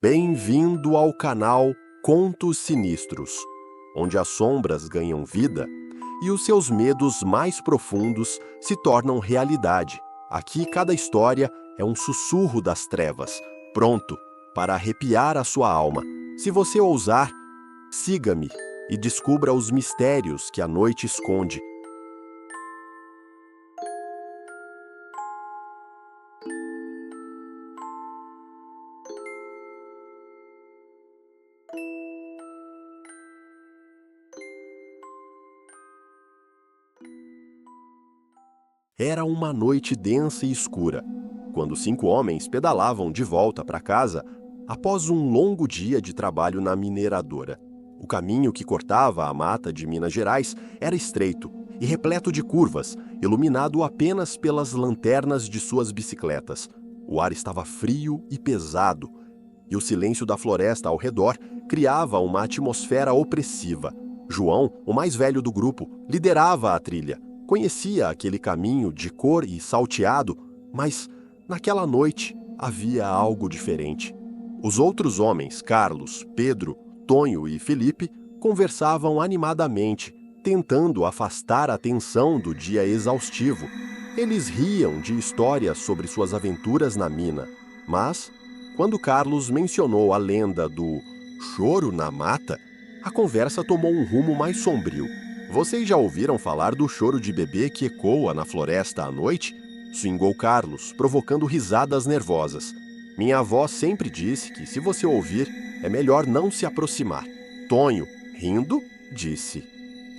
Bem-vindo ao canal Contos Sinistros, onde as sombras ganham vida e os seus medos mais profundos se tornam realidade. Aqui cada história é um sussurro das trevas, pronto para arrepiar a sua alma. Se você ousar, siga-me e descubra os mistérios que a noite esconde. Era uma noite densa e escura, quando 5 homens pedalavam de volta para casa após um longo dia de trabalho na mineradora. O caminho que cortava a mata de Minas Gerais era estreito e repleto de curvas, iluminado apenas pelas lanternas de suas bicicletas. O ar estava frio e pesado, e o silêncio da floresta ao redor criava uma atmosfera opressiva. João, o mais velho do grupo, liderava a trilha. Conhecia aquele caminho de cor e salteado, mas naquela noite havia algo diferente. Os outros homens, Carlos, Pedro, Tonho e Felipe, conversavam animadamente, tentando afastar a tensão do dia exaustivo. Eles riam de histórias sobre suas aventuras na mina, mas, quando Carlos mencionou a lenda do choro na mata, a conversa tomou um rumo mais sombrio. Vocês já ouviram falar do choro de bebê que ecoa na floresta à noite? Swingou Carlos, provocando risadas nervosas. Minha avó sempre disse que, se você ouvir, é melhor não se aproximar. Tonho, rindo, disse: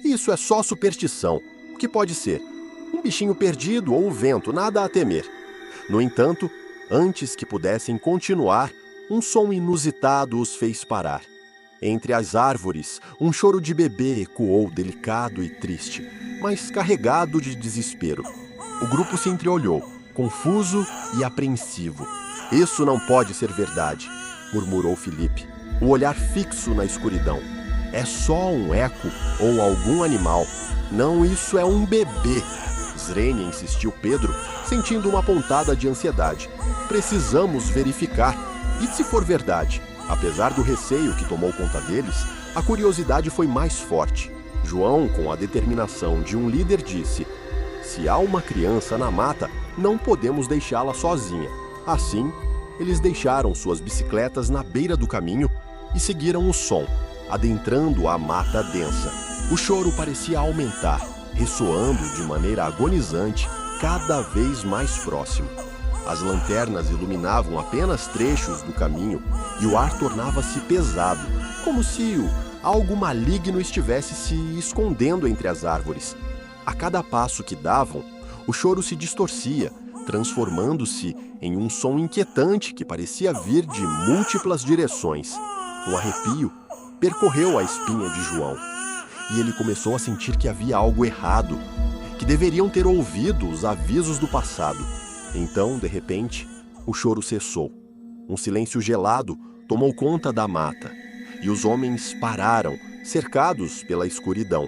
Isso é só superstição. O que pode ser? Um bichinho perdido ou o vento, nada a temer. No entanto, antes que pudessem continuar, um som inusitado os fez parar. Entre as árvores, um choro de bebê ecoou delicado e triste, mas carregado de desespero. O grupo se entreolhou, confuso e apreensivo. Isso não pode ser verdade, murmurou Felipe, o olhar fixo na escuridão. É só um eco ou algum animal. Não, isso é um bebê. Zrenia, insistiu Pedro, sentindo uma pontada de ansiedade. Precisamos verificar. E se for verdade? Apesar do receio que tomou conta deles, a curiosidade foi mais forte. João, com a determinação de um líder, disse: Se há uma criança na mata, não podemos deixá-la sozinha. Assim, eles deixaram suas bicicletas na beira do caminho e seguiram o som, adentrando a mata densa. O choro parecia aumentar, ressoando de maneira agonizante, cada vez mais próximo. As lanternas iluminavam apenas trechos do caminho e o ar tornava-se pesado, como se algo maligno estivesse se escondendo entre as árvores. A cada passo que davam, o choro se distorcia, transformando-se em um som inquietante que parecia vir de múltiplas direções. Um arrepio percorreu a espinha de João, e ele começou a sentir que havia algo errado, que deveriam ter ouvido os avisos do passado. Então, de repente, o choro cessou. Um silêncio gelado tomou conta da mata, e os homens pararam, cercados pela escuridão.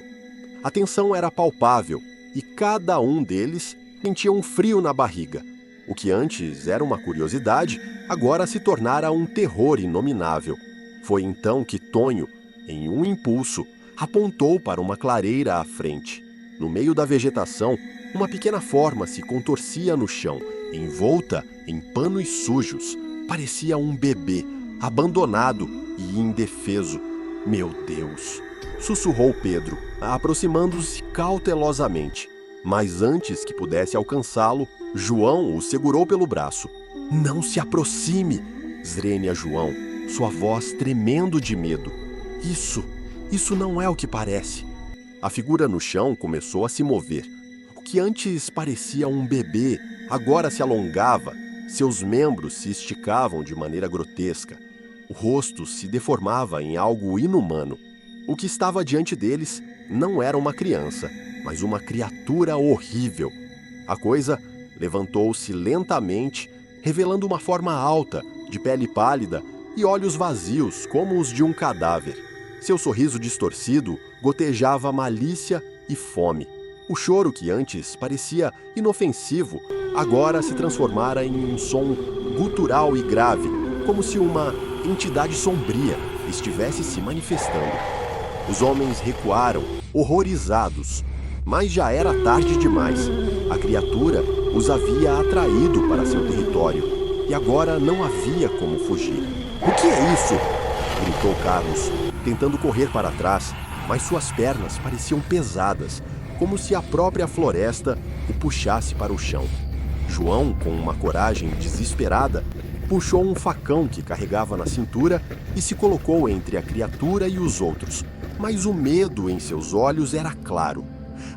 A tensão era palpável, e cada um deles sentia um frio na barriga. O que antes era uma curiosidade, agora se tornara um terror inominável. Foi então que Tonho, em um impulso, apontou para uma clareira à frente. No meio da vegetação, uma pequena forma se contorcia no chão, envolta em panos sujos. Parecia um bebê, abandonado e indefeso. Meu Deus! Sussurrou Pedro, aproximando-se cautelosamente. Mas antes que pudesse alcançá-lo, João o segurou pelo braço. Não se aproxime! Zrenia João, sua voz tremendo de medo. Isso não é o que parece. A figura no chão começou a se mover. O que antes parecia um bebê, agora se alongava. Seus membros se esticavam de maneira grotesca. O rosto se deformava em algo inumano. O que estava diante deles não era uma criança, mas uma criatura horrível. A coisa levantou-se lentamente, revelando uma forma alta, de pele pálida e olhos vazios como os de um cadáver. Seu sorriso distorcido gotejava malícia e fome. O choro que antes parecia inofensivo, agora se transformara em um som gutural e grave, como se uma entidade sombria estivesse se manifestando. Os homens recuaram, horrorizados, mas já era tarde demais. A criatura os havia atraído para seu território e agora não havia como fugir. "O que é isso?" gritou Carlos, tentando correr para trás, mas suas pernas pareciam pesadas, como se a própria floresta o puxasse para o chão. João, com uma coragem desesperada, puxou um facão que carregava na cintura e se colocou entre a criatura e os outros. Mas o medo em seus olhos era claro.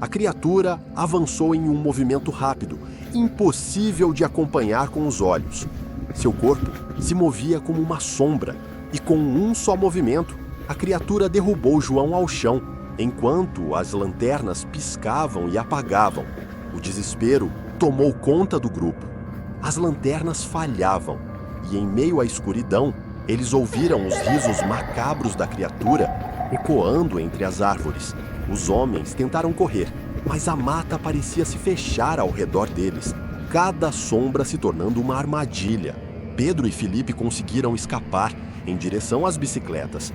A criatura avançou em um movimento rápido, impossível de acompanhar com os olhos. Seu corpo se movia como uma sombra, e com um só movimento, a criatura derrubou João ao chão, enquanto as lanternas piscavam e apagavam. O desespero tomou conta do grupo. As lanternas falhavam, e em meio à escuridão, eles ouviram os risos macabros da criatura ecoando entre as árvores. Os homens tentaram correr, mas a mata parecia se fechar ao redor deles, cada sombra se tornando uma armadilha. Pedro e Felipe conseguiram escapar em direção às bicicletas,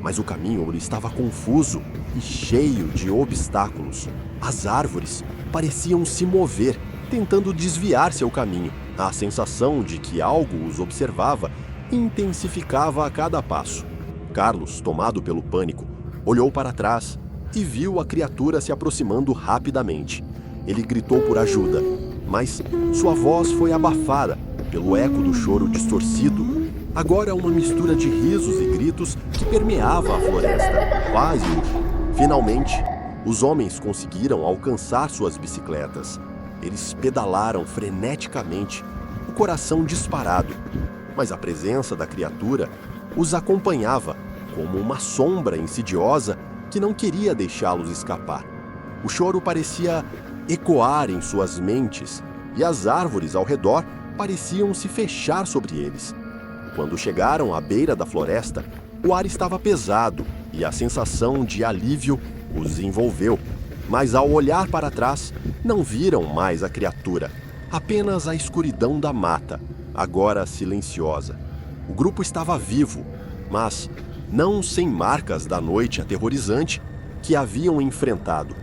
mas o caminho estava confuso e cheio de obstáculos. As árvores pareciam se mover, tentando desviar seu caminho. A sensação de que algo os observava intensificava a cada passo. Carlos, tomado pelo pânico, olhou para trás e viu a criatura se aproximando rapidamente. Ele gritou por ajuda, mas sua voz foi abafada pelo eco do choro distorcido. Agora uma mistura de risos e gritos que permeava a floresta. Quase. Finalmente, os homens conseguiram alcançar suas bicicletas. Eles pedalaram freneticamente, o coração disparado, mas a presença da criatura os acompanhava como uma sombra insidiosa que não queria deixá-los escapar. O choro parecia ecoar em suas mentes e as árvores ao redor pareciam se fechar sobre eles. Quando chegaram à beira da floresta, o ar estava pesado e a sensação de alívio os envolveu. Mas ao olhar para trás, não viram mais a criatura, apenas a escuridão da mata, agora silenciosa. O grupo estava vivo, mas não sem marcas da noite aterrorizante que haviam enfrentado.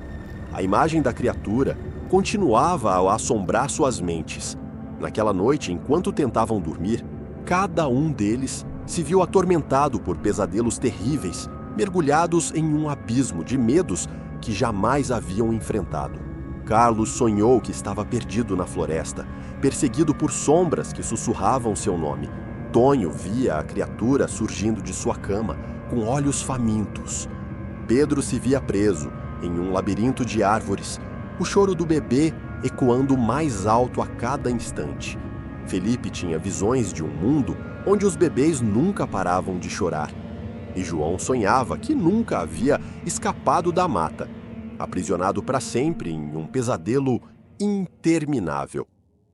A imagem da criatura continuava a assombrar suas mentes. Naquela noite, enquanto tentavam dormir, cada um deles se viu atormentado por pesadelos terríveis, mergulhados em um abismo de medos que jamais haviam enfrentado. Carlos sonhou que estava perdido na floresta, perseguido por sombras que sussurravam seu nome. Tonho via a criatura surgindo de sua cama, com olhos famintos. Pedro se via preso em um labirinto de árvores, o choro do bebê ecoando mais alto a cada instante. Felipe tinha visões de um mundo onde os bebês nunca paravam de chorar. E João sonhava que nunca havia escapado da mata, aprisionado para sempre em um pesadelo interminável.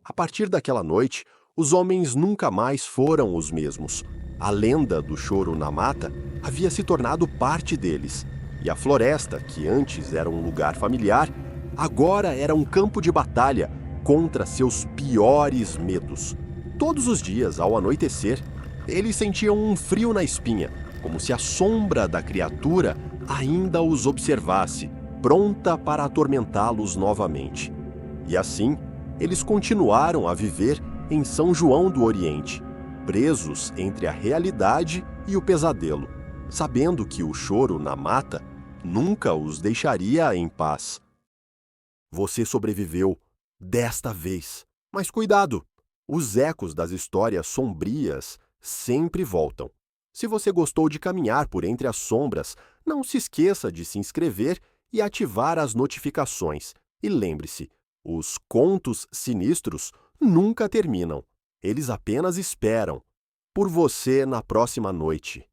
A partir daquela noite, os homens nunca mais foram os mesmos. A lenda do choro na mata havia se tornado parte deles, e a floresta, que antes era um lugar familiar, agora era um campo de batalha contra seus piores medos. Todos os dias, ao anoitecer, eles sentiam um frio na espinha, como se a sombra da criatura ainda os observasse, pronta para atormentá-los novamente. E assim, eles continuaram a viver em São João do Oriente, presos entre a realidade e o pesadelo, sabendo que o choro na mata nunca os deixaria em paz. Você sobreviveu desta vez, mas cuidado! Os ecos das histórias sombrias sempre voltam. Se você gostou de caminhar por entre as sombras, não se esqueça de se inscrever e ativar as notificações. E lembre-se, os contos sinistros nunca terminam. Eles apenas esperam por você na próxima noite.